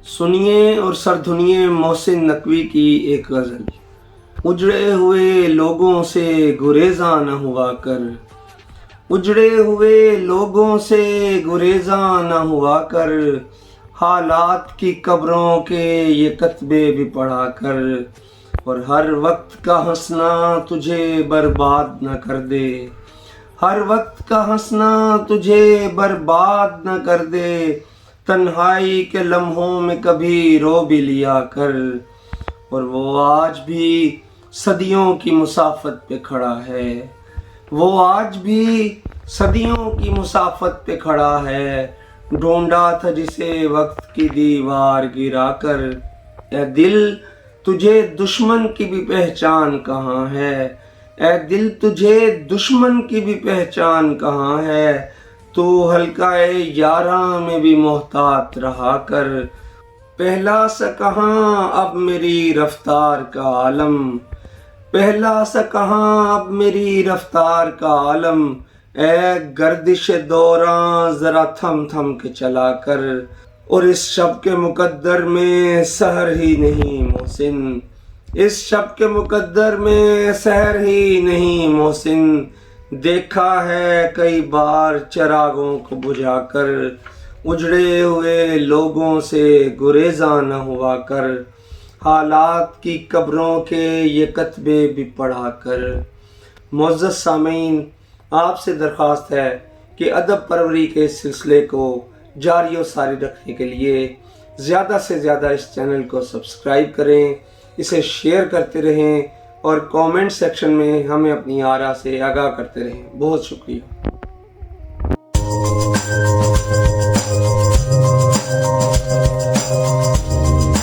سنیے اور سردھنیے محسن نقوی کی ایک غزل۔ اجڑے ہوئے لوگوں سے گریزاں نہ ہوا کر، اجڑے ہوئے لوگوں سے گریزاں نہ ہوا کر، حالات کی قبروں کے یہ کتبے بھی پڑھا کر، اور ہر وقت کا ہنسنا تجھے برباد نہ کر دے، ہر وقت کا ہنسنا تجھے برباد نہ کر دے، تنہائی کے لمحوں میں کبھی رو بھی لیا کر، اور وہ آج بھی صدیوں کی مسافت پہ کھڑا ہے، وہ آج بھی صدیوں کی مسافت پہ کھڑا ہے، ڈھونڈا تھا جسے وقت کی دیوار گرا کر، اے دل تجھے دشمن کی بھی پہچان کہاں ہے، اے دل تجھے دشمن کی بھی پہچان کہاں ہے، تو حلقہ یاراں میں بھی محتاط رہا کر، پہلا سا کہاں اب میری رفتار کا عالم، پہلا سا کہاں اب میری رفتار کا عالم، اے گردش دوراں ذرا تھم تھم کے چلا کر، اور اس شب کے مقدر میں سحر ہی نہیں محسن، اس شب کے مقدر میں سحر ہی نہیں محسن، دیکھا ہے کئی بار چراغوں کو بجھا کر، اجڑے ہوئے لوگوں سے گریزاں نہ ہوا کر، حالات کی قبروں کے یہ کتبے بھی پڑھا کر۔ معزز سامعین، آپ سے درخواست ہے کہ ادب پروری کے اس سلسلے کو جاری و ساری رکھنے کے لیے زیادہ سے زیادہ اس چینل کو سبسکرائب کریں، اسے شیئر کرتے رہیں، اور کامنٹ سیکشن میں ہمیں اپنی آراء سے آگاہ کرتے رہیں۔ بہت شکریہ۔